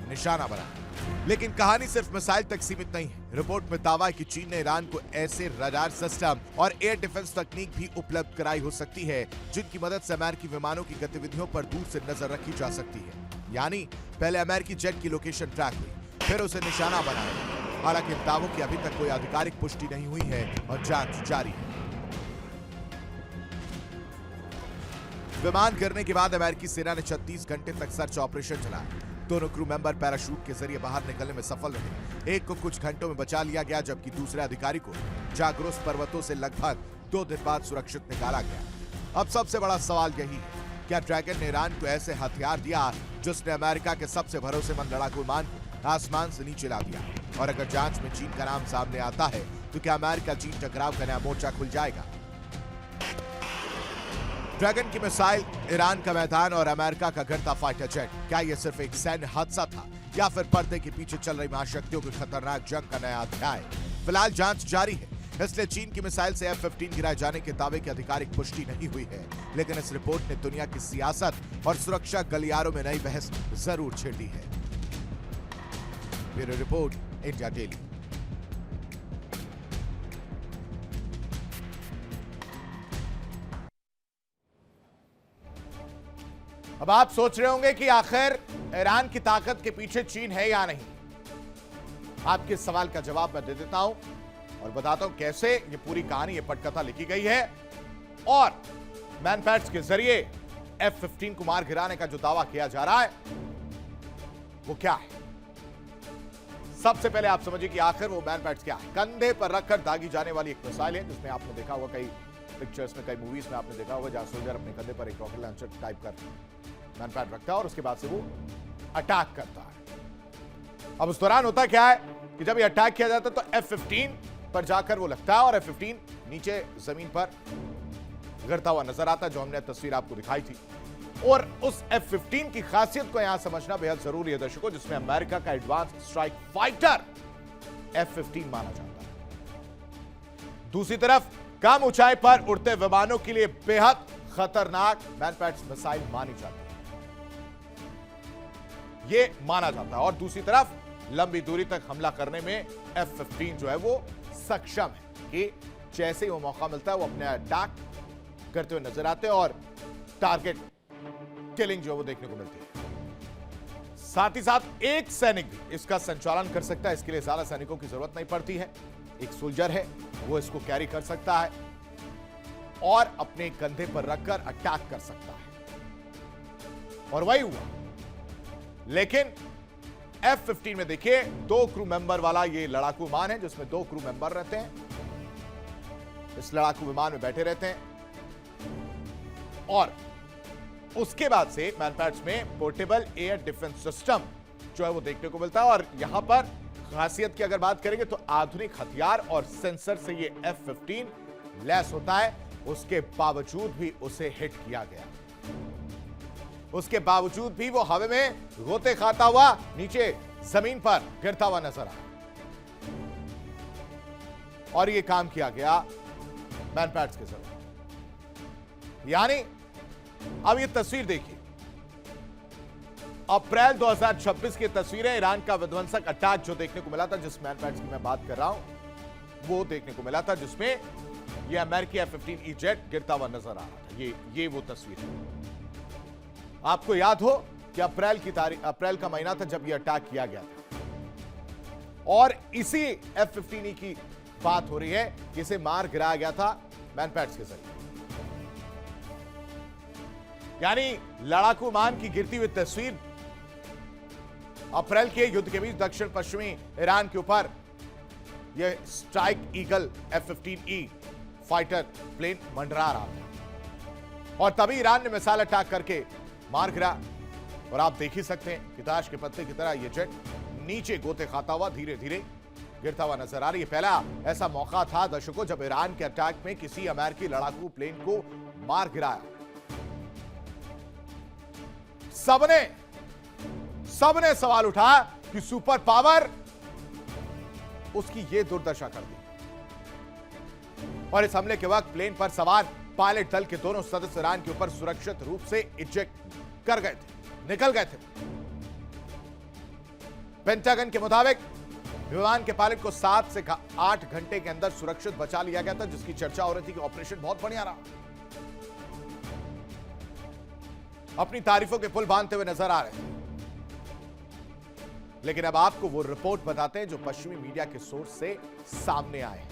निशाना बना। लेकिन कहानी सिर्फ मिसाइल तक सीमित नहीं है। रिपोर्ट में दावा है कि चीन ने ईरान को ऐसे रडार सिस्टम और एयर डिफेंस तकनीक भी उपलब्ध कराई हो सकती है जिनकी मदद से अमेरिकी विमानों की गतिविधियों पर दूर से नजर रखी जा सकती है। यानी पहले अमेरिकी जेट की लोकेशन ट्रैक हुई, फिर उसे निशाना बनाया। हालांकि इन दावों की अभी तक कोई आधिकारिक पुष्टि नहीं हुई है और जांच जारी है। विमान गिरने के बाद अमेरिकी सेना ने 36 घंटे तक सर्च ऑपरेशन चलाया। दोनों क्रू मेंबर पैराशूट के जरिए बाहर निकलने में सफल रहे। एक को कुछ घंटों में बचा लिया गया, जबकि दूसरे अधिकारी को जाग्रोस पर्वतों से लगभग 2 दिन बाद सुरक्षित निकाला गया। अब सबसे बड़ा सवाल यही है, क्या ड्रैगन ने ईरान को ऐसे हथियार दिया जिसने अमेरिका के सबसे भरोसेमंद लड़ाकू विमान को आसमान से नीचे ला दिया? और अगर जांच में चीन का नाम सामने आता है तो क्या अमेरिका चीन टकराव का नया मोर्चा खुल जाएगा? ड्रैगन की मिसाइल, ईरान का मैदान और अमेरिका का गिरता फाइटर जेट, क्या यह सिर्फ एक सैन्य हादसा था या फिर पर्दे के पीछे चल रही महाशक्तियों की खतरनाक जंग का नया अध्याय? फिलहाल जांच जारी है, इसलिए चीन की मिसाइल से F-15 गिराए जाने के दावे की आधिकारिक पुष्टि नहीं हुई है। लेकिन इस रिपोर्ट ने दुनिया की सियासत और सुरक्षा गलियारों में नई बहस जरूर छेड़ दी है। Bureau report, India daily. अब आप सोच रहे होंगे कि आखिर ईरान की ताकत के पीछे चीन है या नहीं। आपके इस सवाल का जवाब मैं दे देता हूं और बताता हूं कैसे ये पूरी कहानी, ये पटकथा लिखी गई है और मैनपैड्स के जरिए F-15 को मार गिराने का जो दावा किया जा रहा है वो क्या है। सबसे पहले आप समझिए कि आखिर वो मैनपैड्स क्या है। कंधे पर रखकर दागी जाने वाली एक मिसाइल है जिसमें आपने देखा होगा, कई पिक्चर्स में, कई मूवीज में आपने देखा होगा, जहां सोल्जर अपने कंधे पर एक रॉकेट लॉन्चर टाइप कर मैनपैड रखता है और उसके बाद से वो अटैक करता है। अब उस दौरान होता क्या है कि जब ये अटैक किया जाता है तो F-15 पर जाकर वो लगता है और F-15 नीचे जमीन पर गिरता हुआ नजर आता है, जो हमने तस्वीर आपको दिखाई थी। और उस F-15 की खासियत को यहां समझना बेहद जरूरी है दर्शकों, जिसमें अमेरिका का एडवांस स्ट्राइक फाइटर F-15 माना जाता है। दूसरी तरफ कम ऊंचाई पर उड़ते विमानों के लिए बेहद खतरनाक मैनपैड्स मिसाइल मानी जाती है। ये माना जाता है। और दूसरी तरफ लंबी दूरी तक हमला करने में F-15 जो है वो सक्षम है कि जैसे ही वो मौका मिलता है वो अपने अटैक करते हुए नजर आते हैं और टारगेट किलिंग जो है वो देखने को मिलती है। साथ ही साथ एक सैनिक भी इसका संचालन कर सकता है, इसके लिए ज्यादा सैनिकों की जरूरत नहीं पड़ती है। एक सोल्जर है वो इसको कैरी कर सकता है और अपने कंधे पर रखकर अटैक कर सकता है, और वही हुआ। लेकिन F-15 में देखिए 2 क्रू मेंबर वाला ये लड़ाकू विमान है जिसमें 2 क्रू मेंबर रहते हैं, इस लड़ाकू विमान में बैठे रहते हैं। और उसके बाद से मैनपैड्स में पोर्टेबल एयर डिफेंस सिस्टम जो है वो देखने को मिलता है। और यहां पर खासियत की अगर बात करेंगे तो आधुनिक हथियार और सेंसर से ये F-15 लैस होता है। उसके बावजूद भी उसे हिट किया गया, उसके बावजूद भी वो हवा में गोते खाता हुआ नीचे जमीन पर गिरता हुआ नजर आया, और ये काम किया गया मैनपैड्स के जरिए। यानी अब ये तस्वीर देखिए, अप्रैल 2026 की तस्वीरें। ईरान का विध्वंसक अटैक जो देखने को मिला था, जिस मैनपैड्स की मैं बात कर रहा हूं, वो देखने को मिला था जिसमें ये अमेरिकी F-15E जेट गिरता हुआ नजर आ रहा था। ये वो तस्वीर है। आपको याद हो कि अप्रैल का महीना था जब ये अटैक किया गया था, और इसी F-15E की बात हो रही है कि इसे मार गिराया गया था मैनपैड्स के जरिए। यानी लड़ाकू विमान की गिरती हुई तस्वीर। अप्रैल के युद्ध के बीच दक्षिण पश्चिमी ईरान के ऊपर यह strike eagle F-15E fighter plane मंडरा रहा था, और तभी ईरान ने मिसाइल अटैक करके मार गिरा। और आप देख ही सकते हैं कि ताश के पत्ते की तरह यह जेट नीचे गोते खाता हुआ धीरे धीरे गिरता हुआ नजर आ रही है। पहला ऐसा मौका था दर्शकों जब ईरान के अटैक में किसी अमेरिकी लड़ाकू प्लेन को मार गिराया। सबने सवाल उठाया कि सुपर पावर उसकी ये दुर्दशा कर दी, और इस हमले के वक्त प्लेन पर सवार पायलट दल के दोनों सदस्य ईरान के ऊपर सुरक्षित रूप से इजेक्ट कर गए थे, निकल गए थे। पेंटागन के मुताबिक विमान के पायलट को 7 से 8 घंटे के अंदर सुरक्षित बचा लिया गया था, जिसकी चर्चा हो रही थी कि ऑपरेशन बहुत बढ़िया रहा। अपनी तारीफों के पुल बांधते हुए नजर आ रहे थे। लेकिन अब आपको वो रिपोर्ट बताते हैं जो पश्चिमी मीडिया के सोर्स से सामने आए हैं।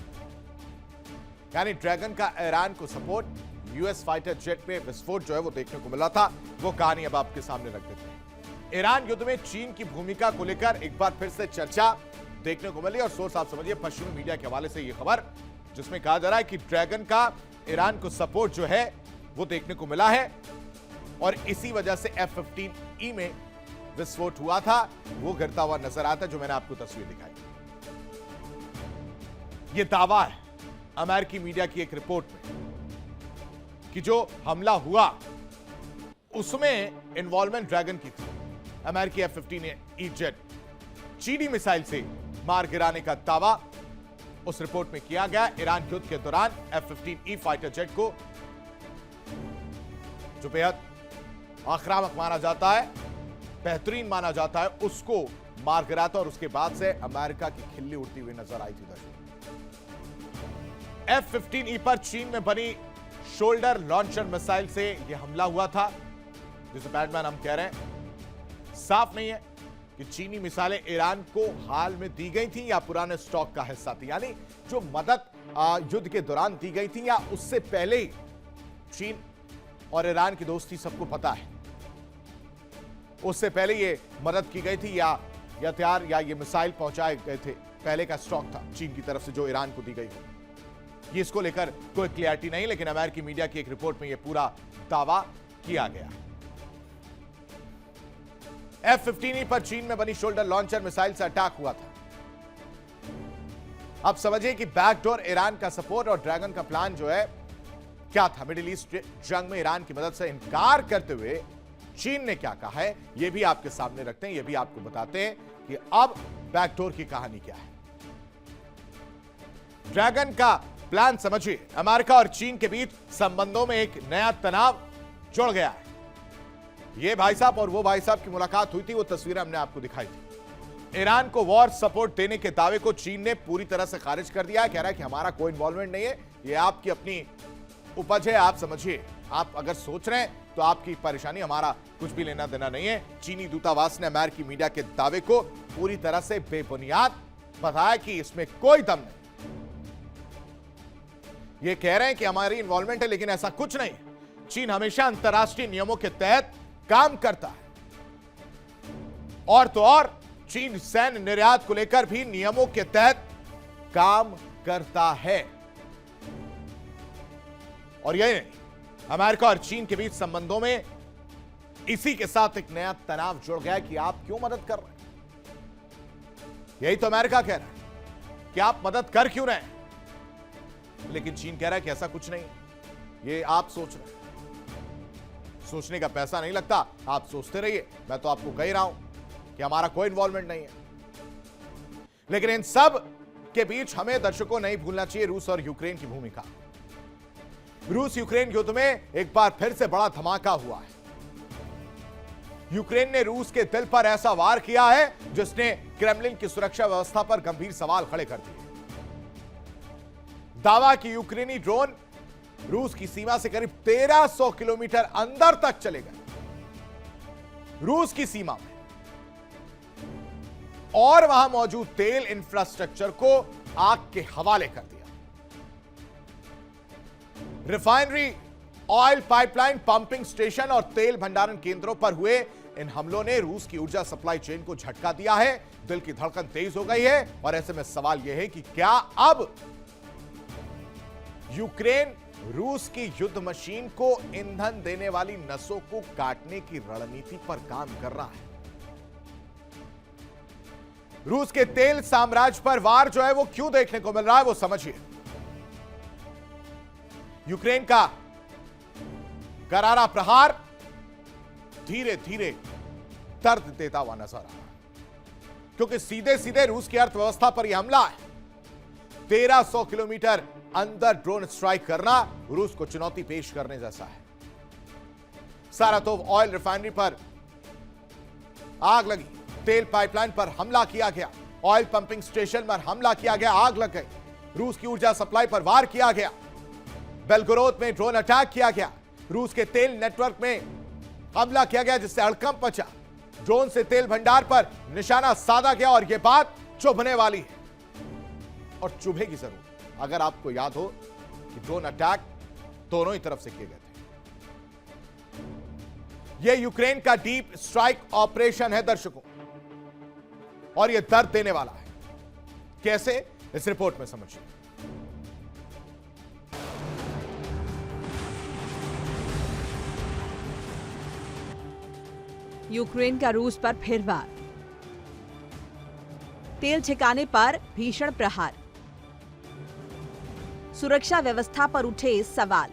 यानी ड्रैगन का ईरान को सपोर्ट, यूएस फाइटर जेट में विस्फोट जो है वो देखने को मिला था। वो कहानी अब आपके सामने रख देते हैं। ईरान युद्ध में चीन की भूमिका को लेकर एक बार फिर से चर्चा देखने को मिली, और सोर्स आप समझिए पश्चिमी मीडिया के हवाले से यह खबर, जिसमें कहा जा रहा है कि ड्रैगन का ईरान को सपोर्ट जो है वो देखने को मिला है, और इसी वजह से F-15E में विस्फोट हुआ था, वो गिरता हुआ नजर आता है, जो मैंने आपको तस्वीर दिखाई। यह दावा है अमेरिकी मीडिया की एक रिपोर्ट में कि जो हमला हुआ उसमें इन्वॉल्वमेंट ड्रैगन की थी। अमेरिकी F-15E जेट चीनी मिसाइल से मार गिराने का दावा उस रिपोर्ट में किया गया। ईरान युद्ध के दौरान F-15E फाइटर जेट को, जो बेहद आक्रामक माना जाता है, बेहतरीन माना जाता है, उसको मार गिरा था, और उसके बाद से अमेरिका की खिल्ली उड़ती हुई नजर आई थी। F-15E पर चीन में बनी शोल्डर लॉन्चर मिसाइल से यह हमला हुआ था, जिसे बैटमैन हम कह रहे हैं। साफ नहीं है कि चीनी मिसाइलें ईरान को हाल में दी गई थी या पुराने स्टॉक का हिस्सा थी, यानी जो मदद युद्ध के दौरान दी गई थी या उससे पहले ही चीन और ईरान की दोस्ती सबको पता है, उससे पहले ये मदद की गई थी या हथियार या ये मिसाइल पहुंचाए गए थे, पहले का स्टॉक था चीन की तरफ से जो ईरान को दी गई हो। ये इसको लेकर कोई क्लियरिटी नहीं, लेकिन अमेरिकी मीडिया की एक रिपोर्ट में यह पूरा दावा किया गया। F-15E पर चीन में बनी शोल्डर लॉन्चर मिसाइल से अटैक हुआ था। अब समझिए कि बैकडोर ईरान का सपोर्ट और ड्रैगन का प्लान जो है क्या था। मिडिल ईस्ट जंग में ईरान की मदद से इनकार करते हुए चीन ने क्या कहा है, यह भी आपके सामने रखते हैं, यह भी आपको बताते हैं कि अब बैकडोर की कहानी क्या है। ड्रैगन का प्लान समझिए, अमेरिका और चीन के बीच संबंधों में एक नया तनाव जुड़ गया है। ये भाई साहब और वो भाई साहब की मुलाकात हुई थी, वो तस्वीरें हमने आपको दिखाई थी। ईरान को वॉर सपोर्ट देने के दावे को चीन ने पूरी तरह से खारिज कर दिया है। कह रहा है कि हमारा कोई इन्वॉल्वमेंट नहीं है, ये आपकी अपनी उपज है, आप समझिए। आप अगर सोच रहे हैं तो आपकी परेशानी, हमारा कुछ भी लेना देना नहीं है। चीनी दूतावास ने अमेरिकी मीडिया के दावे को पूरी तरह से बेबुनियाद बताया कि इसमें कोई दम नहीं। ये कह रहे हैं कि हमारी इन्वॉल्वमेंट है, लेकिन ऐसा कुछ नहीं है। चीन हमेशा अंतर्राष्ट्रीय नियमों के तहत काम करता है, और तो और चीन सैन्य निर्यात को लेकर भी नियमों के तहत काम करता है। और यही नहीं, अमेरिका और चीन के बीच संबंधों में इसी के साथ एक नया तनाव जुड़ गया कि आप क्यों मदद कर रहे हैं। यही तो अमेरिका कह रहा है कि आप मदद कर क्यों रहे हैं, लेकिन चीन कह रहा है कि ऐसा कुछ नहीं, ये आप सोच रहे हैं। सोचने का पैसा नहीं लगता, आप सोचते रहिए, मैं तो आपको कह रहा हूं कि हमारा कोई इन्वॉल्वमेंट नहीं है। लेकिन इन सब के बीच हमें दर्शकों नहीं भूलना चाहिए रूस और यूक्रेन की भूमिका। रूस यूक्रेन युद्ध में एक बार फिर से बड़ा धमाका हुआ है। यूक्रेन ने रूस के दिल पर ऐसा वार किया है जिसने क्रेमलिन की सुरक्षा व्यवस्था पर गंभीर सवाल खड़े कर दिए। दावा कि यूक्रेनी ड्रोन रूस की सीमा से करीब 1300 किलोमीटर अंदर तक चले गए, रूस की सीमा में, और वहां मौजूद तेल इंफ्रास्ट्रक्चर को आग के हवाले कर दिया। Refinery, oil pipeline, pumping station और तेल भंडारण केंद्रों पर हुए इन हमलों ने रूस की ऊर्जा सप्लाई चेन को झटका दिया है। दिल की धड़कन तेज हो गई है, और ऐसे में सवाल यह है कि क्या अब यूक्रेन रूस की युद्ध मशीन को ईंधन देने वाली नसों को काटने की रणनीति पर काम कर रहा है। रूस के तेल साम्राज्य पर वार जो है वो क्यों देखने को मिल रहा है, वो समझिए। यूक्रेन का करारा प्रहार धीरे धीरे दर्द देता हुआ नजर आ रहा है, क्योंकि सीधे सीधे रूस की अर्थव्यवस्था पर यह हमला है। 1300 किलोमीटर अंदर ड्रोन स्ट्राइक करना रूस को चुनौती पेश करने जैसा है। सारातोव ऑयल रिफाइनरी पर आग लगी, तेल पाइपलाइन पर हमला किया गया, ऑयल पंपिंग स्टेशन पर हमला किया गया, आग लग गई। रूस की ऊर्जा सप्लाई पर वार किया गया, बेलगोरोद में ड्रोन अटैक किया गया, रूस के तेल नेटवर्क में हमला किया गया जिससे हड़कंप मचा, ड्रोन से तेल भंडार पर निशाना साधा गया, और यह बात चुभने वाली है, और चुभेगी जरूर। अगर आपको याद हो कि ड्रोन अटैक दोनों ही तरफ से किए गए थे। यह यूक्रेन का डीप स्ट्राइक ऑपरेशन है दर्शकों, और यह दर्द देने वाला है। कैसे, इस रिपोर्ट में समझिए। यूक्रेन का रूस पर फिर वार, तेल ठिकाने पर भीषण प्रहार, सुरक्षा व्यवस्था पर उठे सवाल।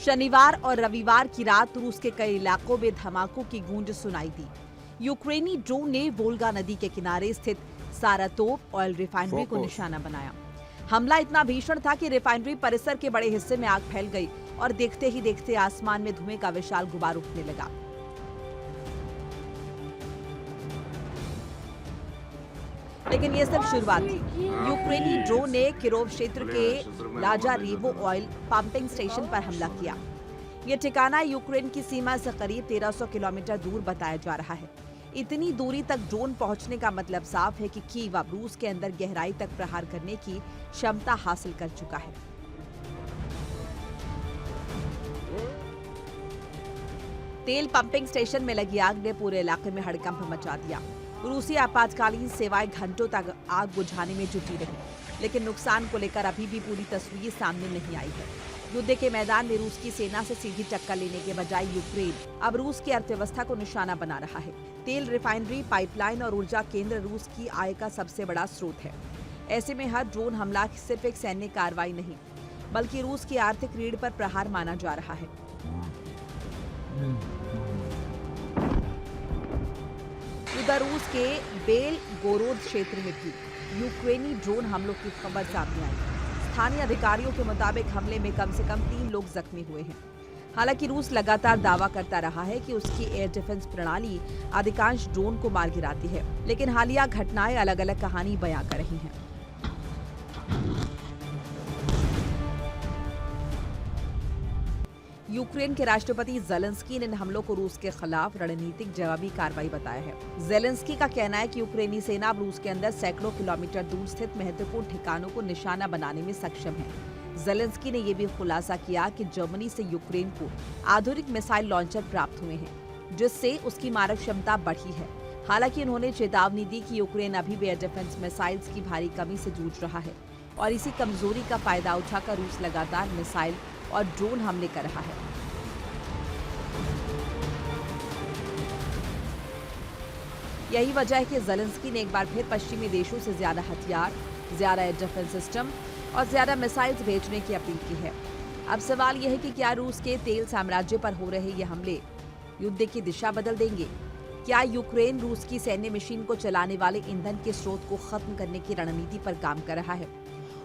शनिवार और रविवार की रात रूस के कई इलाकों में धमाकों की गूंज सुनाई दी। यूक्रेनी ड्रोन ने वोल्गा नदी के किनारे स्थित सारातोव ऑयल रिफाइनरी को निशाना बनाया। हमला इतना भीषण था कि रिफाइनरी परिसर के बड़े हिस्से में आग फैल गई, और देखते ही देखते आसमान में धुएं का विशाल गुबार उठने लगा। लेकिन ये सिर्फ शुरुआत थी। यूक्रेनी ड्रोन ने किरोव क्षेत्र के लाजारेवो ऑयल पंपिंग स्टेशन पर हमला किया। ये ठिकाना यूक्रेन की सीमा से करीब 1300 किलोमीटर दूर बताया जा रहा है। इतनी दूरी तक ड्रोन पहुंचने का मतलब साफ है कि कीव अब रूस के अंदर गहराई तक प्रहार करने की क्षमता हासिल कर चुका है। तेल पंपिंग स्टेशन में लगी आग ने पूरे इलाके में हड़कंप मचा दिया। रूसी आपातकालीन सेवाएं घंटों तक आग बुझाने में जुटी रही, लेकिन नुकसान को लेकर अभी भी पूरी तस्वीर सामने नहीं आई है। युद्ध के मैदान में रूस की सेना से सीधी टक्कर लेने के बजाय यूक्रेन अब रूस की अर्थव्यवस्था को निशाना बना रहा है। तेल रिफाइनरी, पाइपलाइन और ऊर्जा केंद्र रूस की आय का सबसे बड़ा स्रोत है। ऐसे में हर ड्रोन हमला सिर्फ एक सैन्य कार्रवाई नहीं, बल्कि रूस की आर्थिक रीढ़ पर प्रहार माना जा रहा है। उधर रूस के बेलगोरोद क्षेत्र में भी यूक्रेनी ड्रोन हमलों की खबर सामने आई। स्थानीय अधिकारियों के मुताबिक हमले में कम से कम 3 लोग जख्मी हुए हैं। हालांकि रूस लगातार दावा करता रहा है कि उसकी एयर डिफेंस प्रणाली अधिकांश ड्रोन को मार गिराती है, लेकिन हालिया घटनाएं अलग अलग कहानी बयां कर रही हैं। यूक्रेन के राष्ट्रपति जेलेंस्की ने इन हमलों को रूस के खिलाफ रणनीतिक जवाबी कार्रवाई बताया है। जेलेंस्की का कहना है कि यूक्रेनी सेना अब रूस के अंदर सैकड़ों किलोमीटर दूर स्थित महत्वपूर्ण ठिकानों को निशाना बनाने में सक्षम है। जेलेंस्की ने यह भी खुलासा किया कि जर्मनी से यूक्रेन को आधुनिक मिसाइल लॉन्चर प्राप्त हुए हैं, जिससे उसकी मारक क्षमता बढ़ी है। हालांकि उन्होंने चेतावनी दी कि यूक्रेन अभी भी एयर डिफेंस मिसाइल्स की भारी कमी से जूझ रहा है और इसी कमजोरी का फायदा उठाकर रूस लगातार मिसाइल और ड्रोन हमले कर रहा है। यही वजह है कि जेलेंस्की ने एक बार फिर पश्चिमी देशों से ज्यादा हथियार, ज्यादा एयर डिफेंस सिस्टम और ज्यादा मिसाइल्स भेजने की अपील की है। अब सवाल यह है कि क्या रूस के तेल साम्राज्य पर हो रहे ये हमले युद्ध की दिशा बदल देंगे? क्या यूक्रेन रूस की सैन्य मशीन को चलाने वाले ईंधन के स्रोत को खत्म करने की रणनीति पर काम कर रहा है?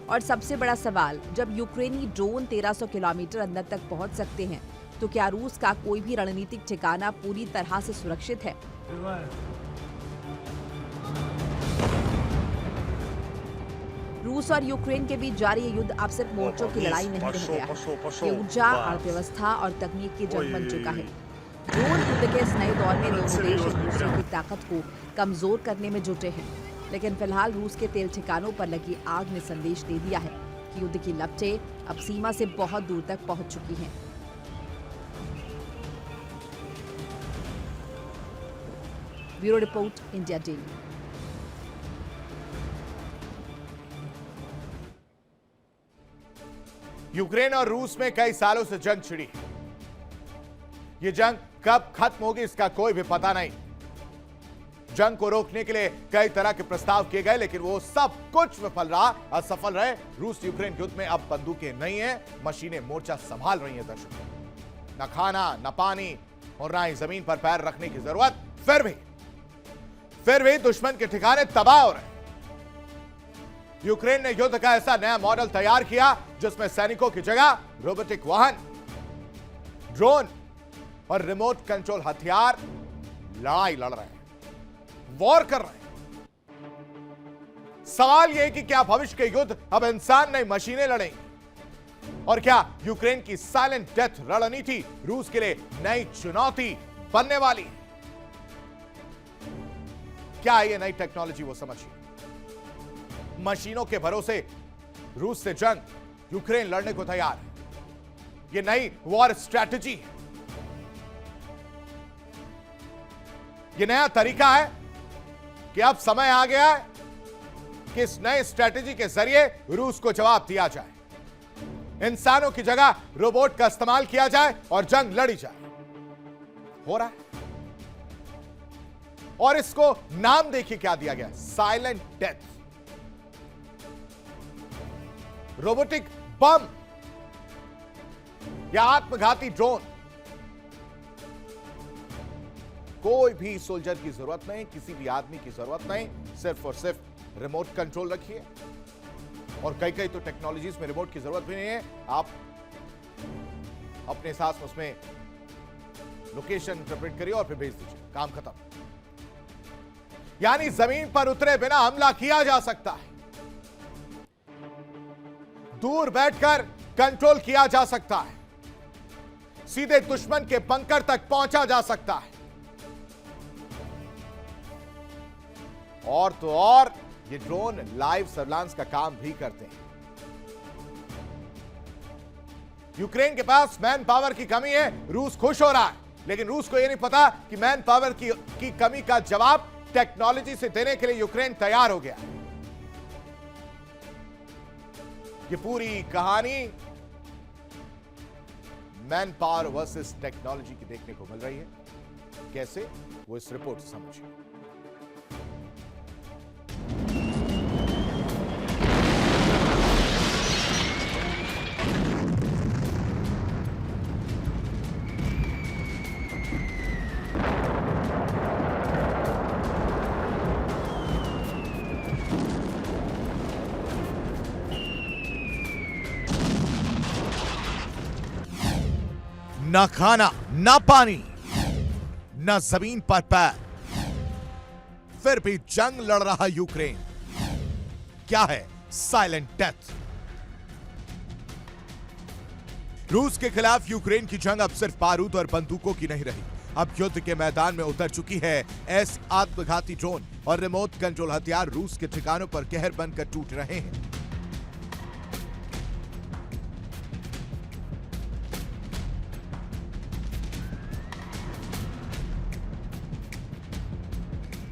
और सबसे बड़ा सवाल, जब यूक्रेनी ड्रोन 1300 किलोमीटर अंदर तक पहुंच सकते हैं, तो क्या रूस का कोई भी रणनीतिक ठिकाना पूरी तरह से सुरक्षित है? रूस और यूक्रेन के बीच जारी ये युद्ध अब सिर्फ मोर्चों की लड़ाई नहीं रह गया है। ये ऊर्जा, अर्थव्यवस्था और तकनीक की जंग बन चुका है। ड्रोन युद्ध के इस नए दौर में दोनों देश एक दूसरे की ताकत को कमजोर करने में जुटे हैं। लेकिन फिलहाल रूस के तेल ठिकानों पर लगी आग ने संदेश दे दिया है कि युद्ध की लपटें अब सीमा से बहुत दूर तक पहुंच चुकी हैं। Bureau report, India daily. Ukraine और रूस में कई सालों से जंग छिड़ी है। यह जंग कब खत्म होगी इसका कोई भी पता नहीं। जंग को रोकने के लिए कई तरह के प्रस्ताव किए गए, लेकिन वो सब कुछ विफल रहा, असफल रहे। रूस यूक्रेन युद्ध में अब बंदूकें नहीं है, मशीनें मोर्चा संभाल रही हैं। दर्शकों, न खाना, न पानी और न ही जमीन पर पैर रखने की जरूरत। फिर भी दुश्मन के ठिकाने तबाह हो रहे। यूक्रेन ने युद्ध का ऐसा नया मॉडल तैयार किया जिसमें सैनिकों की जगह रोबोटिक वाहन, ड्रोन और रिमोट कंट्रोल हथियार लड़ाई लड़ रहे हैं, वॉर कर रहे हैं। सवाल यह है कि क्या भविष्य के युद्ध अब इंसान नहीं मशीनें लड़ेंगी? और क्या यूक्रेन की साइलेंट डेथ रणनीति रूस के लिए नई चुनौती बनने वाली है? क्या ये नई टेक्नोलॉजी वो समझिए। मशीनों के भरोसे रूस से जंग यूक्रेन लड़ने को तैयार है। यह नई वॉर स्ट्रैटेजी है। यह नया तरीका है कि अब समय आ गया है कि इस नए स्ट्रैटेजी के जरिए रूस को जवाब दिया जाए। इंसानों की जगह रोबोट का इस्तेमाल किया जाए और जंग लड़ी जाए। हो रहा है। और इसको नाम देखिए क्या दिया गया, साइलेंट डेथ। रोबोटिक बम या आत्मघाती ड्रोन। कोई भी सोल्जर की जरूरत नहीं, किसी भी आदमी की जरूरत नहीं, सिर्फ और सिर्फ रिमोट कंट्रोल रखिए। और कई कई तो टेक्नोलॉजीज में रिमोट की जरूरत भी नहीं है, आप अपने साथ उसमें लोकेशन इंटरप्रेट करिए और फिर भेज दीजिए, काम खत्म। यानी जमीन पर उतरे बिना हमला किया जा सकता है, दूर बैठकर कंट्रोल किया जा सकता है, सीधे दुश्मन के बंकर तक पहुंचा जा सकता है। और तो और ये ड्रोन लाइव सर्विलांस का काम भी करते हैं। यूक्रेन के पास मैन पावर की कमी है, रूस खुश हो रहा है, लेकिन रूस को यह नहीं पता कि मैन पावर की कमी का जवाब टेक्नोलॉजी से देने के लिए यूक्रेन तैयार हो गया। ये पूरी कहानी मैन पावर वर्सेस टेक्नोलॉजी की देखने को मिल रही है। कैसे, वो इस रिपोर्ट से समझिए। ना खाना, ना पानी, ना जमीन पर पैर, फिर भी जंग लड़ रहा यूक्रेन। क्या है साइलेंट डेथ? रूस के खिलाफ यूक्रेन की जंग अब सिर्फ बारूद और बंदूकों की नहीं रही। अब युद्ध के मैदान में उतर चुकी है ऐसे आत्मघाती ड्रोन और रिमोट कंट्रोल हथियार रूस के ठिकानों पर कहर बनकर टूट रहे हैं।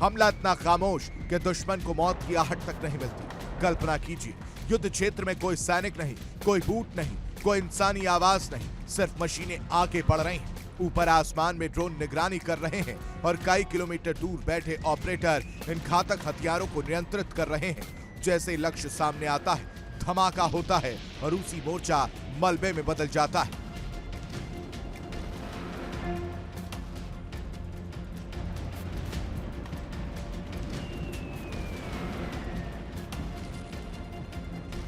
हमला इतना खामोश कि दुश्मन को मौत की आहट तक नहीं मिलती। कल्पना कीजिए, युद्ध क्षेत्र में कोई सैनिक नहीं, कोई बूट नहीं, कोई इंसानी आवाज नहीं, सिर्फ मशीनें आगे बढ़ रही हैं। ऊपर आसमान में ड्रोन निगरानी कर रहे हैं और कई किलोमीटर दूर बैठे ऑपरेटर इन घातक हथियारों को नियंत्रित कर रहे हैं। जैसे लक्ष्य सामने आता है, धमाका होता है और रूसी मोर्चा मलबे में बदल जाता है।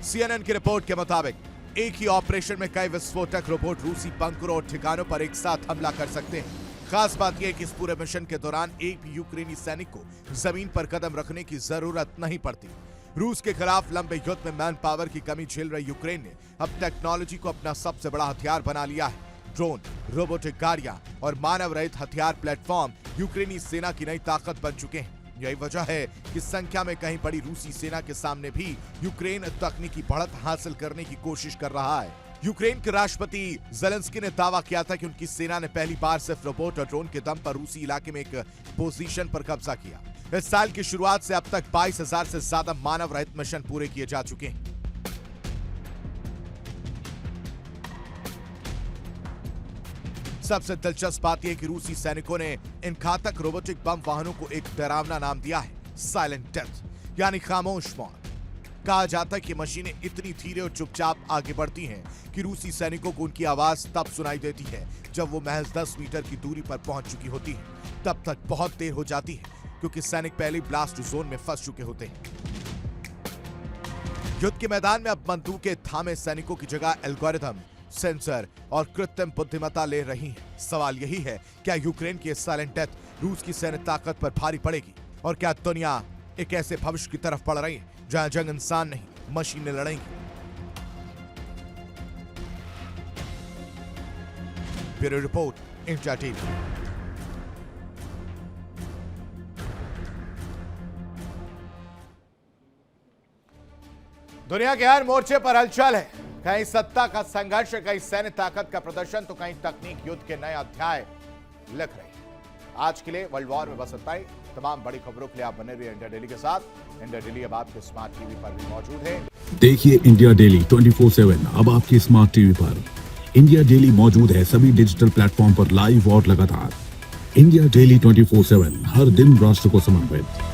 CNN की रिपोर्ट के मुताबिक एक ही ऑपरेशन में कई विस्फोटक रोबोट रूसी बंकरों और ठिकानों पर एक साथ हमला कर सकते हैं। खास बात यह कि इस पूरे मिशन के दौरान एक भी यूक्रेनी सैनिक को जमीन पर कदम रखने की जरूरत नहीं पड़ती। रूस के खिलाफ लंबे युद्ध में मैन पावर की कमी झेल रही यूक्रेन ने अब टेक्नोलॉजी को अपना सबसे बड़ा हथियार बना लिया है। ड्रोन, रोबोटिक गाड़ियां और मानव रहित हथियार प्लेटफॉर्म यूक्रेनी सेना की नई ताकत बन चुके हैं। यही वजह है कि संख्या में कहीं बड़ी रूसी सेना के सामने भी यूक्रेन तकनीकी बढ़त हासिल करने की कोशिश कर रहा है। यूक्रेन के राष्ट्रपति ज़ेलेंस्की ने दावा किया था कि उनकी सेना ने पहली बार सिर्फ रोबोट और ड्रोन के दम पर रूसी इलाके में एक पोजीशन पर कब्जा किया। इस साल की शुरुआत से अब तक 22,000 से ज्यादा मानव रहित मिशन पूरे किए जा चुके हैं। सबसे दिलचस्प बात यह कि रूसी सैनिकों ने इन घातक रोबोटिक बम वाहनों को एक डरावना नाम दिया है, साइलेंट डेथ, यानी खामोश मौत। कहा जाता है कि मशीनें इतनी धीरे और चुपचाप आगे बढ़ती हैं कि रूसी सैनिकों को उनकी आवाज तब सुनाई देती है जब वो महज 10 मीटर की दूरी पर पहुंच चुकी होती है। तब तक बहुत देर हो जाती है क्योंकि सैनिक पहले ब्लास्ट जोन में फंस चुके होते हैं। युद्ध के मैदान में अब बंदूकें थामे सैनिकों की जगह एल्गोरिथम, सेंसर और कृत्रिम बुद्धिमत्ता ले रही हैं। सवाल यही है, क्या यूक्रेन की साइलेंट डेथ रूस की सैन्य ताकत पर भारी पड़ेगी? और क्या दुनिया एक ऐसे भविष्य की तरफ बढ़ रही है जहां जंग इंसान नहीं मशीनें लड़ेंगी? Bureau report, India TV. दुनिया के हर मोर्चे पर हलचल है। कहीं सत्ता का संघर्ष, कहीं सैन्य ताकत का प्रदर्शन, तो कहीं तकनीक युद्ध के नए अध्याय लिख रही है। आज के लिए वर्ल्ड वॉर में बस इतना ही। तमाम बड़ी खबरों के लिए आप बने रहिए इंडिया डेली के साथ। इंडिया डेली अब आपके स्मार्ट टीवी पर भी मौजूद है। देखिए इंडिया डेली 24/7 अब आपके स्मार्ट टीवी पर। इंडिया डेली मौजूद है सभी डिजिटल प्लेटफॉर्म पर लाइव और लगातार। इंडिया डेली 24/7 हर दिन राष्ट्र को समर्पित।